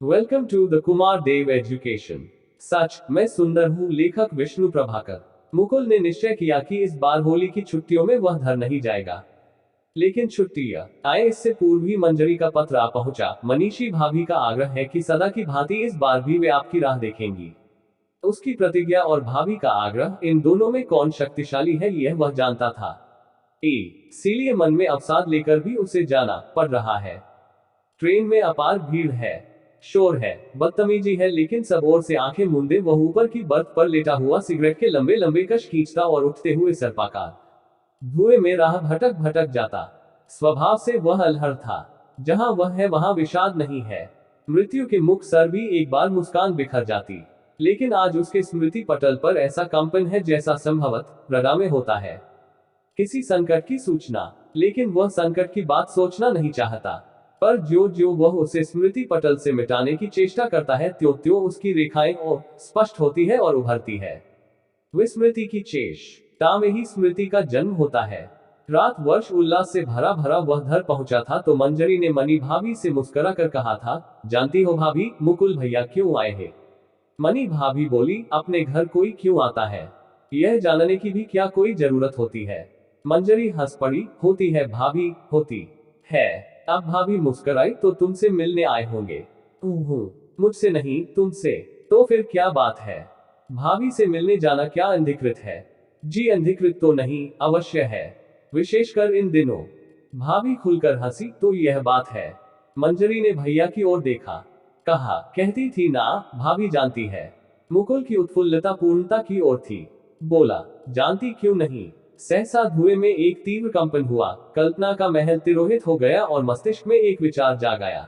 Welcome to the Kumar Dev education. सच मैं सुंदर हूँ। लेखक विष्णु प्रभाकर। मुकुल ने निश्चय किया कि इस बार होली की छुट्टियों में वह घर नहीं जाएगा। लेकिन छुट्टियां आए इससे पूर्व ही मंजरी का पत्र आ पहुंचा। मनीषी भाभी का आग्रह है कि सदा की भांति इस बार भी वे आपकी राह देखेंगी। उसकी प्रतिज्ञा और भाभी का आग्रह, इन दोनों में कौन शक्तिशाली है यह वह जानता था। इसीलिए मन में अवसाद लेकर भी उसे जाना पड़ रहा है। ट्रेन में अपार भीड़ है, शोर है, बदतमीजी है, लेकिन सब ओर से आंखें मूंदे वह ऊपर की बर्थ पर लेटा हुआ सिगरेट के लंबे लंबे कश खींचता और उठते हुए सर्पाकार धुएं में राह भटक भटक जाता। स्वभाव से वह अलहड़ था। जहां वह है वहां विषाद नहीं है। मृत्यु के मुख सर भी एक बार मुस्कान बिखर जाती। लेकिन आज उसके स्मृति पटल पर ऐसा कंपन है जैसा संभवत प्रगा में होता है। किसी संकट की सूचना। लेकिन वह संकट की बात सोचना नहीं चाहता। पर ज्यों ज्यों वह उसे स्मृति पटल से मिटाने की चेष्टा करता है, त्यों त्यों उसकी रेखाएं और स्पष्ट होती है और उभरती है। विस्मृति की चेष्टा में ही स्मृति का जन्म होता है। रात वर्ष उल्लास से भरा भरा वह घर पहुंचा था तो मंजरी ने मनी भाभी से मुस्कुरा कर कहा था, जानती हो भाभी, मुकुल भैया क्यों आए हैं? मनी भाभी बोली, अपने घर कोई क्यों आता है, यह जानने की भी क्या कोई जरूरत होती है? मंजरी हंस पड़ी, होती है भाभी, होती है। अब भाभी मुस्कुराई, तो तुमसे मिलने आए होंगे। मुझसे नहीं, तुमसे। तो फिर क्या बात है? भाभी से मिलने जाना क्या अंधिकृत है? जी अंधिकृत तो नहीं, अवश्य है, विशेषकर इन दिनों। भाभी खुलकर हंसी, तो यह बात है। मंजरी ने भैया की ओर देखा, कहा, कहती थी ना, भाभी जानती है। मुकुल की उत्फुल्लता पूर्णता की ओर थी। बोला, जानती क्यों नहीं? सहसा धुएं में एक तीव्र कंपन हुआ। कल्पना का महल तिरोहित हो गया और मस्तिष्क में एक विचार जाग आया।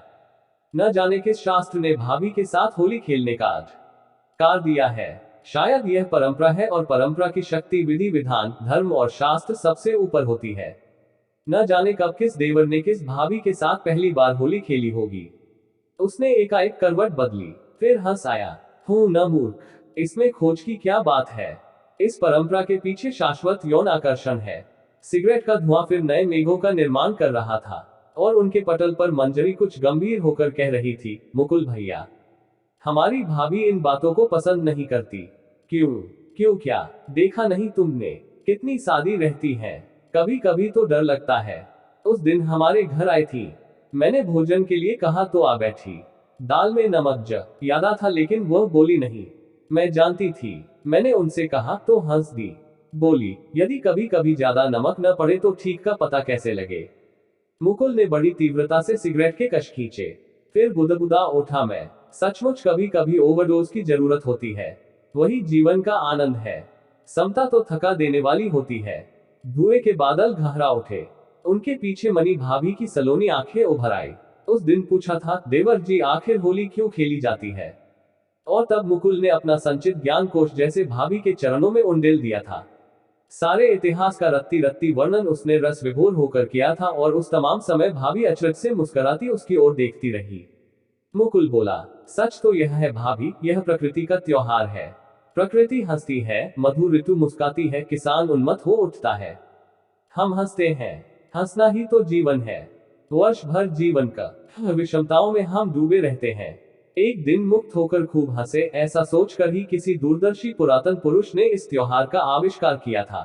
न जाने किस शास्त्र ने भाभी के साथ होली खेलने का अधिकार दिया है। शायद यह परंपरा है और परंपरा की शक्ति विधि विधान धर्म और शास्त्र सबसे ऊपर होती है। न जाने कब किस देवर ने किस भाभी के साथ पहली बार होली खेली होगी। उसने एकाएक करवट बदली, फिर हंस आया। हूं न मूर्ख, इसमें खोज की क्या बात है? इस परंपरा के पीछे शाश्वत यौन आकर्षण है। सिगरेट का धुआं फिर नए मेघों का निर्माण कर रहा था और उनके पटल पर मंजरी कुछ गंभीर होकर कह रही थी, मुकुल भैया, हमारी भाभी इन बातों को पसंद नहीं करती। क्यों? क्यों क्या? देखा नहीं तुमने, कितनी सादी रहती हैं। कभी कभी तो डर लगता है। उस दिन हमारे घर आई थी, मैंने भोजन के लिए कहा तो आ बैठी। दाल में नमक ज्यादा था लेकिन वह बोली नहीं। मैं जानती थी। मैंने उनसे कहा तो हंस दी। बोली, यदि कभी कभी ज्यादा नमक न पड़े तो ठीक का पता कैसे लगे? मुकुल ने बड़ी तीव्रता से सिगरेट के कश खींचे। फिर गुदगुदा उठा, मैं सचमुच कभी कभी ओवरडोज की जरूरत होती है। वही जीवन का आनंद है। समता तो थका देने वाली होती है। धुएं के बादल गहरा उठे। उनके पीछे मनी भाभी की सलोनी आंखें उभर आई। उस दिन पूछा था, देवर जी आखिर होली क्यों खेली जाती है? और तब मुकुल ने अपना संचित ज्ञान कोश जैसे भाभी के चरणों में उंडेल दिया था। सारे इतिहास का रत्ती रत्ती वर्णन उसने रस विभोर होकर किया था और उस तमाम समय भाभी अचरज से मुस्कुराती उसकी ओर देखती रही। मुकुल बोला, सच तो यह है भाभी, यह प्रकृति का त्योहार है। प्रकृति हंसती है, मधुर ऋतु मुस्काती है, किसान उन्मत्त हो उठता है। हम हंसते हैं। हंसना ही तो जीवन है। वर्ष भर जीवन का विषमताओं में हम डूबे रहते हैं। एक दिन मुक्त होकर खूब हंसे, ऐसा सोचकर ही किसी दूरदर्शी पुरातन पुरुष ने इस त्योहार का आविष्कार किया था।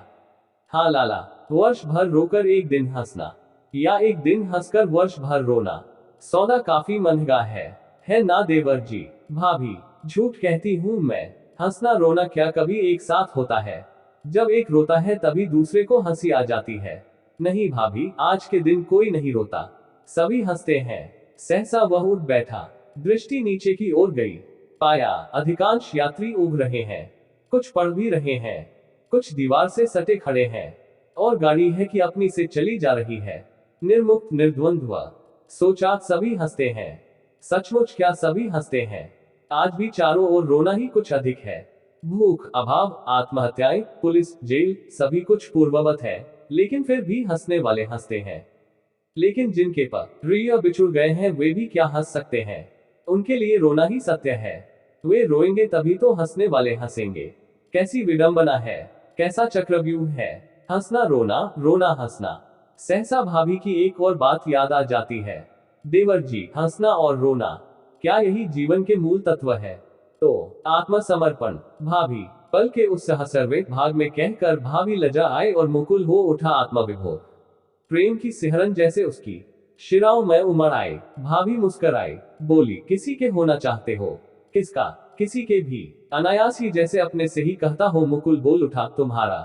हाँ लाला, वर्ष भर रोकर एक दिन हंसना, या एक दिन हंसकर वर्ष भर रोना, सौदा काफी महंगा है ना देवर जी? भाभी, झूठ कहती हूँ मैं। हंसना रोना क्या कभी एक साथ होता है? जब एक रोता है तभी दूसरे को हंसी आ जाती है। नहीं भाभी, आज के दिन कोई नहीं रोता, सभी हंसते हैं। सहसा वह उठ बैठा, दृष्टि नीचे की ओर गई। पाया अधिकांश यात्री उग रहे हैं, कुछ पढ़ भी रहे हैं, कुछ दीवार से सटे खड़े हैं, और गाड़ी है कि अपनी से चली जा रही है, निर्मुक्त निर्द्वंद्व। सोचा सभी हंसते हैं। सचमुच क्या सभी हंसते हैं? आज भी चारों ओर रोना ही कुछ अधिक है। भूख, अभाव, आत्महत्याएं, पुलिस, जेल, सभी कुछ पूर्ववत है, लेकिन फिर भी हंसने वाले हंसते हैं। लेकिन जिनके प्रिय बिछुड़ गए हैं वे भी क्या हंस सकते हैं? उनके लिए रोना ही सत्य है। वे रोएंगे तभी तो हंसने वाले हंसेंगे। कैसी विडंबना है, कैसा चक्रव्यूह है। हंसना रोना, रोना हंसना। सहसा भाभी की एक और बात याद आ जाती है। देवर जी, हंसना और रोना क्या यही जीवन के मूल तत्व है? तो आत्मसमर्पण। भाभी, पल के उस सहस्रवें भाग में कहकर भाभी लजा आए और मुकुल हो उठा आत्मविभोर। प्रेम की सिहरन जैसे उसकी शिराओं में उमड़ आए। भाभी मुस्कराई, बोली, किसी के होना चाहते हो? किसका? किसी के भी। अनायास ही जैसे अपने से ही कहता हो मुकुल बोल उठा, तुम्हारा।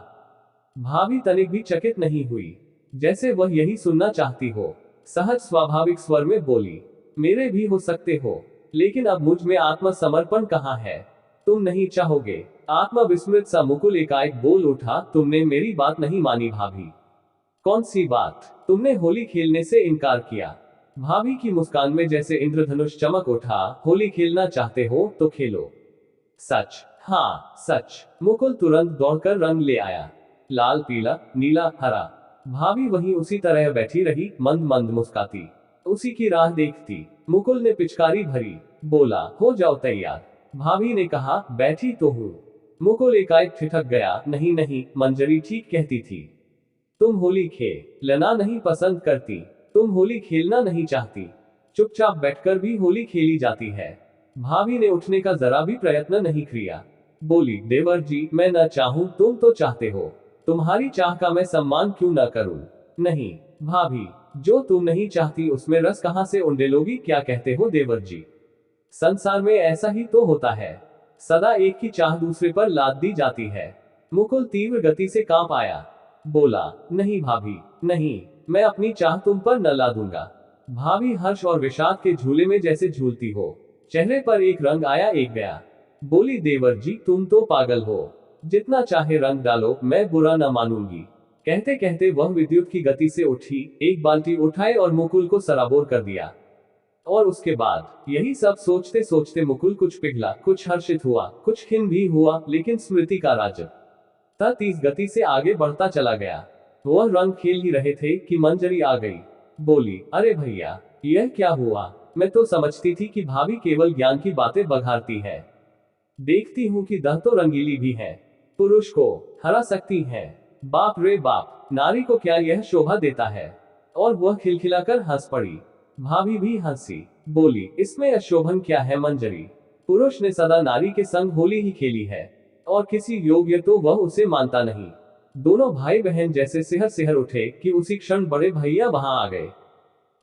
भाभी तनिक भी चकित नहीं हुई, जैसे वह यही सुनना चाहती हो। सहज स्वाभाविक स्वर में बोली, मेरे भी हो सकते हो, लेकिन अब मुझ में आत्मसमर्पण कहाँ है? तुम नहीं चाहोगे? आत्मविस्मृत सा मुकुल एकाएक बोल उठा, तुमने मेरी बात नहीं मानी भाभी। कौन सी बात? तुमने होली खेलने से इनकार किया। भाभी की मुस्कान में जैसे इंद्रधनुष चमक उठा, होली खेलना चाहते हो तो खेलो। सच? हाँ सच। मुकुल तुरंत दौड़कर रंग ले आया। लाल, पीला, नीला, हरा। भाभी वहीं उसी तरह बैठी रही, मंद मंद मुस्काती, उसी की राह देखती। मुकुल ने पिचकारी भरी, बोला, हो जाओ तैयार। भाभी ने कहा, बैठी तो हूं। मुकुल एकाएक ठिठक गया, नहीं नहीं, मंजरी ठीक कहती थी। तुम होली खेलना नहीं पसंद करती, तुम होली खेलना नहीं चाहती। चुपचाप बैठकर भी होली खेली जाती है। भाभी ने उठने का जरा भी प्रयत्न नहीं किया। बोली, देवर जी, मैं न चाहूं, तुम तो चाहते हो। तुम्हारी चाह का मैं सम्मान क्यों न करूं? नहीं भाभी, जो तुम नहीं चाहती उसमें रस कहां से उंडेलोगी? क्या कहते हो देवर जी? संसार में ऐसा ही तो होता है, सदा एक ही चाह दूसरे पर लाद दी जाती है। मुकुल तीव्र गति से कांप आया, बोला, नहीं भाभी, नहीं, मैं अपनी चाह तुम पर न लादूंगा। भाभी हर्ष और विषाद के झूले में जैसे झूलती हो, चेहरे पर एक रंग आया एक गया। बोली, देवर जी, तुम तो पागल हो, जितना चाहे रंग डालो, मैं बुरा न मानूंगी। कहते कहते वह विद्युत की गति से उठी, एक बाल्टी उठाए और मुकुल को सराबोर कर दिया। और उसके बाद यही सब सोचते सोचते मुकुल कुछ पिघला, कुछ हर्षित हुआ, कुछ खिन्न भी हुआ, लेकिन स्मृति का राज तेज गति से आगे बढ़ता चला गया। वह रंग खेल ही रहे थे कि मंजरी आ गई। बोली, अरे भैया, यह क्या हुआ? मैं तो समझती थी कि भाभी केवल ज्ञान की बातें बघारती है, देखती हूँ कि दह तो रंगीली भी है, पुरुष को हरा सकती है। बाप रे बाप, नारी को क्या यह शोभा देता है? और वह खिलखिलाकर हंस पड़ी। भाभी भी हंसी, बोली, इसमें अशोभन क्या है मंजरी? पुरुष ने सदा नारी के संग होली ही खेली है, और किसी योग्य तो वह उसे मानता नहीं। दोनों भाई बहन जैसे सिहर सिहर उठे कि उसी क्षण बड़े भैया वहां आ गए।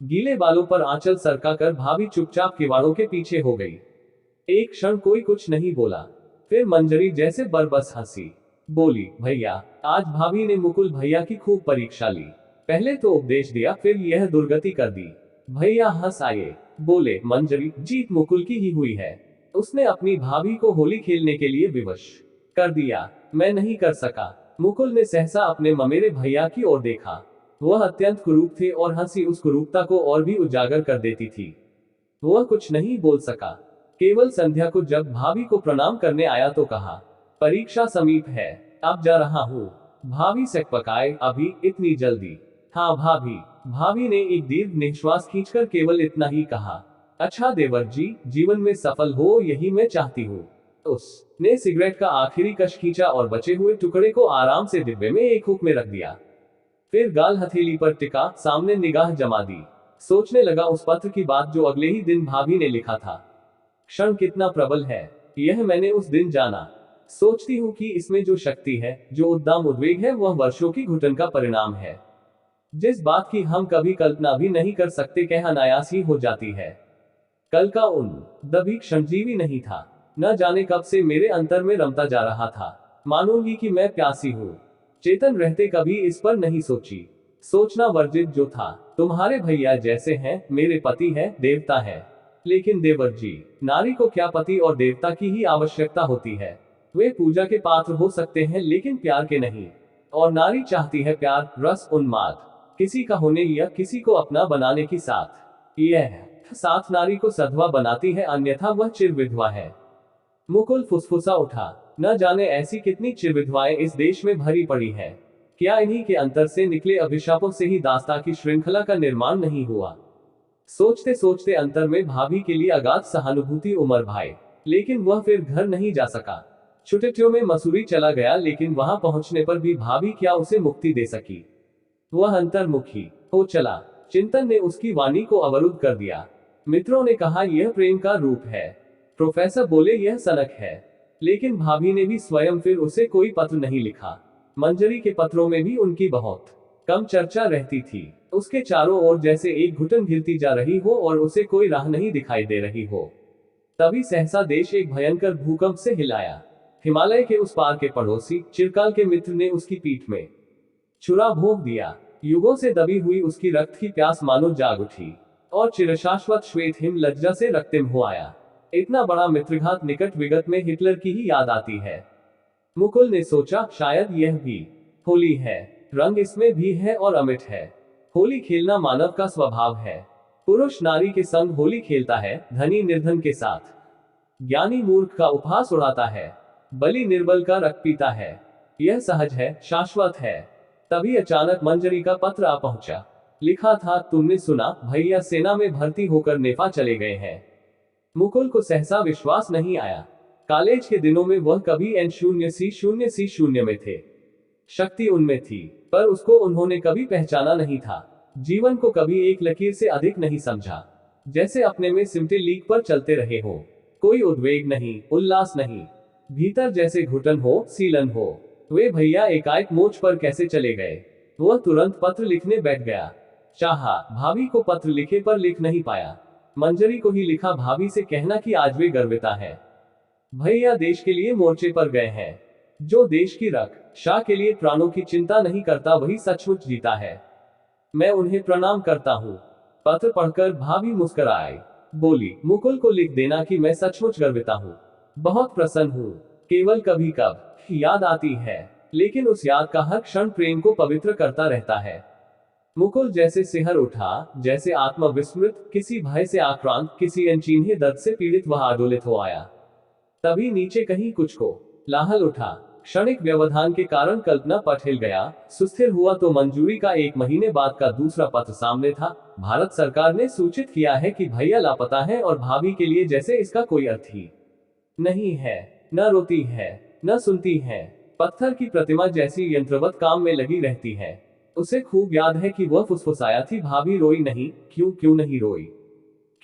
गीले बालों पर आंचल सरका कर भाभी चुपचाप किवाड़ों के पीछे हो गई। एक क्षण कोई कुछ नहीं बोला, फिर मंजरी जैसे बरबस हंसी, बोली, भैया। आज भाभी ने मुकुल भैया की खूब परीक्षा ली, पहले तो उपदेश दिया, फिर यह दुर्गति कर दी। भैया हंस आए, बोले, मंजरी, जीत मुकुल की ही हुई है। उसने अपनी भाभी को होली खेलने के लिए विवश कर दिया, मैं नहीं कर सका। मुकुल ने सहसा अपने ममेरे भैया की ओर देखा। वह अत्यंत कुरूप थे और हंसी उस कुरूपता को और भी उजागर कर देती थी। वह कुछ नहीं बोल सका, केवल संध्या को जब भाभी को प्रणाम करने आया तो कहा, परीक्षा समीप है, अब जा रहा हूँ। भाभी सकपकाए, अभी इतनी जल्दी? हाँ भाभी। भाभी ने एक दीर्घ निश्वास खींचकर केवल इतना ही कहा, अच्छा देवर जी, जीवन में सफल हो यही मैं चाहती हूँ। उसने सिगरेट का आखिरी कश खींचा और बचे हुए टुकड़े को आराम से डिब्बे में एक हुक में रख दिया। फिर गाल हथेली पर टिका, सामने निगाह जमा दी। सोचने लगा उस पत्र की बात जो अगले ही दिन भाभी ने लिखा था। क्षण कितना प्रबल है, यह मैंने उस दिन जाना। सोचती हूँ कि इसमें जो शक्ति है, जो उद्दाम उद्वेग है, वह वर्षों की घुटन का परिणाम है। जिस बात की हम कभी कल्पना भी नहीं कर सकते, कह अनायास ही हो जाती है। कल का उन दभी क्षणजीवी नहीं था, न जाने कब से मेरे अंतर में रमता जा रहा था। मानूंगी कि मैं प्यासी हूँ, चेतन रहते कभी इस पर नहीं सोची। सोचना वर्जित जो था। तुम्हारे भैया जैसे हैं, मेरे पति है, देवता है। लेकिन देवर जी, नारी को क्या पति और देवता की ही आवश्यकता होती है? वे पूजा के पात्र हो सकते हैं, लेकिन प्यार के नहीं। और नारी चाहती है प्यार, रस, उन्माद, किसी का होने या किसी को अपना बनाने की साथ। यह साथ नारी को सधवा बनाती है, अन्यथा वह चिरविधवा है। मुकुल फुसफुसा उठा, न जाने ऐसी कितनी चिरविधवाएं इस देश में भरी पड़ी है। क्या इन्हीं के अंतर से निकले अभिशापों से ही दास्तां की श्रृंखला का निर्माण नहीं हुआ? सोचते सोचते अंतर में भाभी के लिए अगाध सहानुभूति उमड़ भाई, लेकिन वह फिर घर नहीं जा सका। छुट्टियों में मसूरी चला गया, लेकिन वहां पहुंचने पर भी भाभी क्या उसे मुक्ति दे सकी? वह अंतर्मुखी हो चला। चिंतन ने उसकी वाणी को अवरुद्ध कर दिया। मित्रों ने कहा यह प्रेम का रूप है। प्रोफेसर बोले यह सनक है। लेकिन भाभी ने भी स्वयं फिर उसे कोई पत्र नहीं लिखा। मंजरी के पत्रों में भी उनकी बहुत कम चर्चा रहती थी। उसके चारों ओर जैसे एक घुटन घिरती जा रही हो और उसे कोई राह नहीं दिखाई दे रही हो। तभी सहसा देश एक भयंकर भूकंप से हिलाया। हिमालय के उस पार के पड़ोसी चिरकाल के मित्र ने उसकी पीठ में छुरा भोंक दिया। युगों से दबी हुई उसकी रक्त की प्यास मानो जाग उठी और चिरशाश्वत श्वेत हिम लज्जा से रक्तिम हो आया। इतना बड़ा मित्रघात निकट विगत में हिटलर की ही याद आती है। मुकुल ने सोचा शायद यह भी होली है। रंग इसमें भी है और अमिट है। होली खेलना मानव का स्वभाव है। पुरुष नारी के संग होली खेलता है, धनी निर्धन के साथ। ज्ञानी मूर्ख का उपहास उड़ाता है, बलि निर्बल का रक्त पीता है। यह सहज है, शाश्वत है। तभी अचानक मंजरी का पत्र आ पहुंचा। लिखा था, तुमने सुना, भैया सेना में भर्ती होकर नेफा चले गए हैं। मुकुल को सहसा विश्वास नहीं आया। कॉलेज के दिनों में वह कभी N0C0C0 में थे। शक्ति उनमें थी, पर उसको उन्होंने कभी पहचाना नहीं था। जीवन को कभी एक लकीर से अधिक नहीं समझा। जैसे अपने में सिमटे लीक पर चलते रहे हो। कोई उद्वेग नहीं, उल्लास नहीं। भीतर जैसे घुटन हो, सीलन हो। वे भैया एकाएक मोच पर कैसे चले गए। वह तुरंत पत्र लिखने बैठ गया। चाहा, भाभी को पत्र लिखे पर लिख नहीं पाया। मंजरी को ही लिखा, भाभी से कहना कि आज वे गर्विता है। भैया देश के लिए मोर्चे पर गए हैं। जो देश की रक्षा के लिए प्राणों की चिंता नहीं करता वही सचमुच जीता है। मैं उन्हें प्रणाम करता हूँ। पत्र पढ़कर भाभी मुस्कुराई। बोली, मुकुल को लिख देना कि मैं सचमुच गर्विता हूँ। बहुत प्रसन्न हूँ। केवल कभी कभ याद आती है, लेकिन उस याद का हर क्षण प्रेम को पवित्र करता रहता है। मुकुल जैसे सिहर उठा, जैसे आत्मविस्मृत, किसी भय से आक्रांत, किसी अनचिन्हे दर्द से पीड़ित वह आंदोलित हो आया। तभी नीचे कहीं कुछ को लाहल उठा। क्षणिक व्यवधान के कारण कल्पना पट हिल गया। सुस्थिर हुआ तो मंजूरी का 1 महीने बाद का दूसरा पत्र सामने था। भारत सरकार ने सूचित किया है कि भैया लापता है और भाभी के लिए जैसे इसका कोई अर्थ ही नहीं है। न रोती है, न सुनती है। पत्थर की प्रतिमा जैसी यंत्रवत काम में लगी रहती है। उसे खूब याद है कि वह फुसफुसाया थी, भाभी रोई नहीं। क्यों नहीं रोई?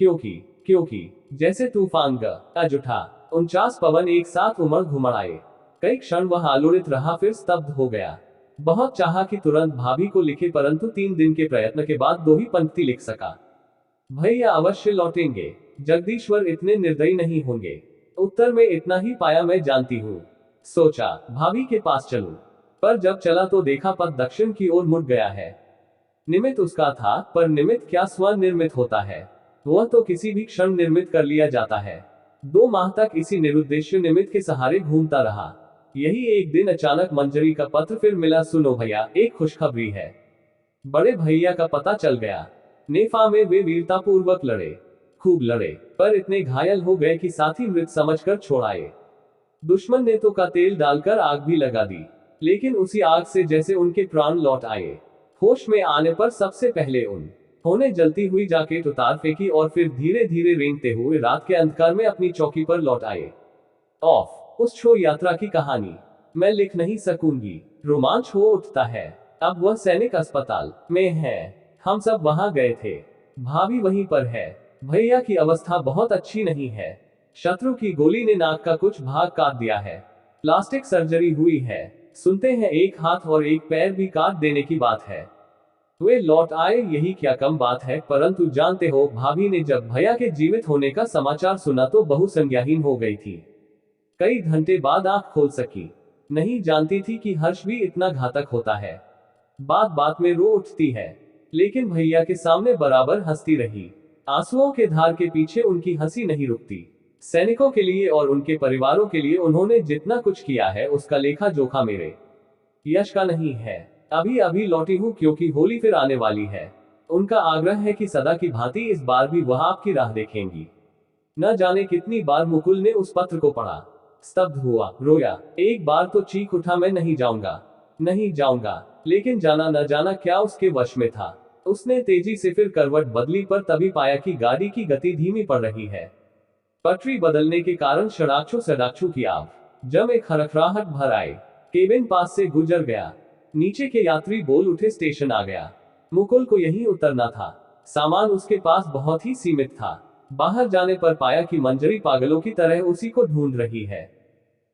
क्योंकि जैसे तूफान गरज उठा, 49 पवन एक साथ उमड़ घुमड़ आए। कई क्षण वह आलोड़ित रहा, फिर स्तब्ध हो गया। बहुत चाहा कि तुरंत भाभी को लिखे, परंतु 3 दिन के प्रयत्न के बाद 2 ही पंक्ति लिख सका। भैया अवश्य लौटेंगे। जगदीश्वर इतने निर्दयी नहीं होंगे। उत्तर में इतना ही पाया, मैं जानती हूँ। सोचा, भाभी के पास चलूं। पर जब चला तो देखा पथ दक्षिण की ओर मुड़ गया है। निमित्त उसका था, पर निमित्त क्या स्वनिर्मित होता है? वह तो किसी भी क्षण निर्मित कर लिया जाता है। 2 माह तक इसी निरुद्देश्य निमित्त के सहारे घूमता रहा। यही एक दिन अचानक मंजरी का पत्र फिर मिला। सुनो भैया, एक खुशखबरी है। बड़े भैया का पता चल गया। नेफा में वे वीरतापूर्वक लड़े, खूब लड़े, पर इतने घायल हो गए कि साथी मृत समझकर छोड़ आए। दुश्मन ने तो का तेल डालकर आग भी लगा दी, लेकिन उसी आग से जैसे उनके प्राण लौट आए। होश में आने पर सबसे पहले उन्होंने जलती हुई जैकेट उतार फेंकी और फिर धीरे धीरे रेंगते हुए रात के अंधकार में अपनी चौकी पर लौट आए। ऑफ उस छो यात्रा की कहानी मैं लिख नहीं सकूंगी। रोमांच हो उठता है। अब वह सैनिक अस्पताल में है। हम सब वहां गए थे। भाभी वहीं पर है। भैया की अवस्था बहुत अच्छी नहीं है। शत्रु की गोली ने नाक का कुछ भाग काट दिया है। प्लास्टिक सर्जरी हुई है। सुनते हैं 1 हाथ और 1 पैर भी काट देने की बात है। वे लौट आए, यही क्या कम बात है। परंतु जानते हो, भाभी ने जब भैया के जीवित होने का समाचार सुना तो बहुसंज्ञाहीन हो गई थी। कई घंटे बाद आंख खोल सकी। नहीं जानती थी कि हर्ष भी इतना घातक होता है। बात बात में रो उठती है, लेकिन भैया के सामने बराबर हंसती रही। आंसुओं के धार के पीछे उनकी हंसी नहीं रुकती। सैनिकों के लिए और उनके परिवारों के लिए उन्होंने जितना कुछ किया है, उसका लेखा जोखा मेरे यश का नहीं है। अभी अभी लौटी हूँ, क्योंकि होली फिर आने वाली है। उनका आग्रह है कि सदा की भांति इस बार भी वह आपकी राह देखेंगी। न जाने कितनी बार मुकुल ने उस पत्र को पढ़ा, स्तब्ध हुआ, रोया। एक बार तो चीख उठा, मैं नहीं जाऊंगा। लेकिन जाना न जाना क्या उसके वश में था। उसने तेजी से फिर करवट बदली, पर तभी पाया कि गाड़ी की गति धीमी पड़ रही है। पटरी बदलने के कारण सड़ाक्षों की आवाज में खरखराहट भर आई। केबिन पास से गुजर गया। नीचे के यात्री बोल उठे, स्टेशन आ गया। मुकुल को यहीं उतरना था। सामान उसके पास बहुत ही सीमित था। बाहर जाने पर पाया कि मंजरी पागलों की तरह उसी को ढूंढ रही है।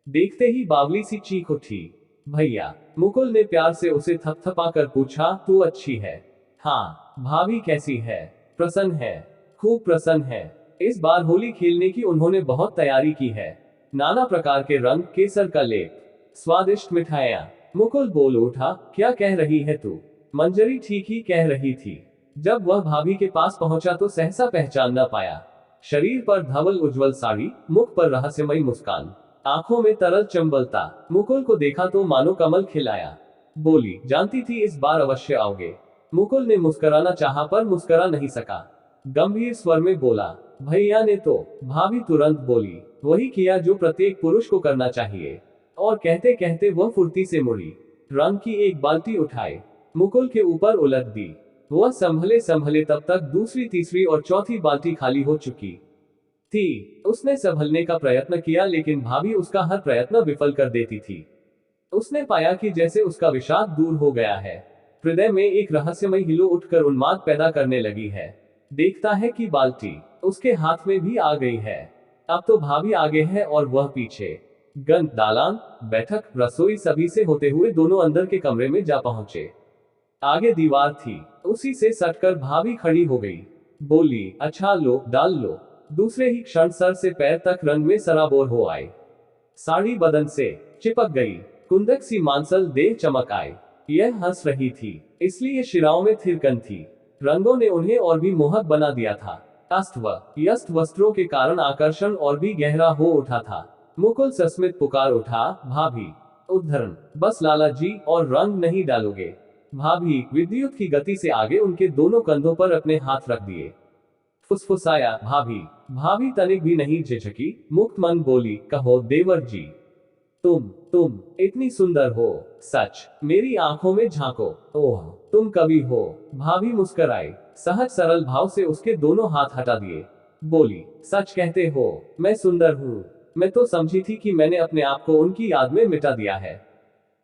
देखते ही बावली सी चीख उठी। भैया, मुकुल ने प्यार से उसे थपथपाकर पूछा, तू अच्छी है? हाँ। भाभी कैसी है? प्रसन्न है, खूब प्रसन्न है। इस बार होली खेलने की उन्होंने बहुत तैयारी की है। नाना प्रकार के रंग, केसर का लेप, स्वादिष्ट मिठाइयाँ। मुकुल बोल उठा, क्या कह रही है तू? मंजरी ठीक ही कह रही थी। जब वह भाभी के पास पहुंचा तो सहसा पहचान न पाया। शरीर पर धवल उज्जवल साड़ी, मुख पर रहस्यमयी मुस्कान, आंखों में तरल चंबलता। मुकुल को देखा तो मानो कमल खिलाया। बोली, जानती थी इस बार अवश्य आओगे। मुकुल ने मुस्कराना चाहा पर मुस्करा नहीं सका। गंभीर स्वर में बोला, भैया ने तो। भाभी तुरंत बोली, वही किया जो प्रत्येक पुरुष को करना चाहिए। और कहते कहते वह फुर्ती से मुड़ी, रंग की एक बाल्टी उठाए, मुकुल के ऊपर उलट दी। वह संभले संभले तब तक दूसरी, तीसरी और चौथी बाल्टी खाली हो चुकी थी। उसने संभलने का प्रयत्न किया लेकिन भाभी उसका हर प्रयत्न विफल कर देती थी। उसने पाया कि जैसे उसका विषाद दूर हो गया है। हृदय में एक रहस्यमय हिलो उठकर उन्माद पैदा करने लगी है। देखता है कि बाल्टी उसके हाथ में भी आ गई है। अब तो भाभी आगे है और वह पीछे। गंद, दालान, बैठक, रसोई सभी से होते हुए दोनों अंदर के कमरे में जा पहुंचे। आगे दीवार थी, उसी से सटकर भाभी खड़ी हो गई। बोली, अच्छा लो, डाल लो। दूसरे ही क्षण सर से पैर तक रंग में सराबोर हो आए। साड़ी बदन से चिपक गई, कुंदक सी मांसल देह चमक आए। यह हंस रही थी, इसलिए शिराओं में थिरकन थी। रंगों ने उन्हें और भी मोहक बना दिया था। अस्त व व्यस्त वस्त्रों के कारण आकर्षण और भी गहरा हो उठा था। मुकुल सस्मित पुकार उठा, भाभी। उद्धरण, बस लाला जी, और रंग नहीं डालोगे? भाभी विद्युत की गति से आगे उनके दोनों कंधों पर अपने हाथ रख दिए। फुसफुसाया, भाभी। भाभी तनिक भी नहीं झिझकी, मुक्त मन बोली, कहो देवर जी। तुम इतनी सुंदर हो, सच। मेरी आंखों में झांको। ओह, तुम कवि हो। भाभी मुस्कुराई, सहज सरल भाव से उसके दोनों हाथ हटा दिए। बोली, सच कहते हो, मैं सुंदर हूँ। मैं तो समझी थी कि मैंने अपने आप को उनकी याद में मिटा दिया है।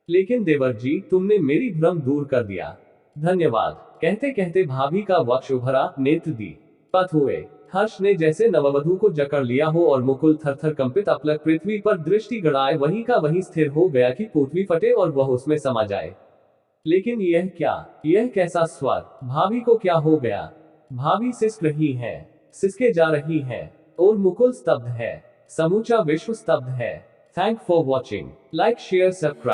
लेकिन देवर जी, तुमने मेरी भ्रम दूर कर दिया। धन्यवाद। कहते कहते भाभी का वक्ष उभरा, नेत्र दी पथ हुए। हर्ष ने जैसे नववधू को जकड़ लिया हो और मुकुल थरथर कंपित अपलक पृथ्वी पर दृष्टि गड़ाए वहीं का वहीं स्थिर हो गया कि पृथ्वी फटे और वह उसमें समा जाए। लेकिन यह क्या, यह कैसा स्वर? भाभी को क्या हो गया? भाभी सिसक रही है, सिसके जा रही है, और मुकुल स्तब्ध है। समूचा विश्व स्तब्ध है। Thank for watching. Like, share, subscribe.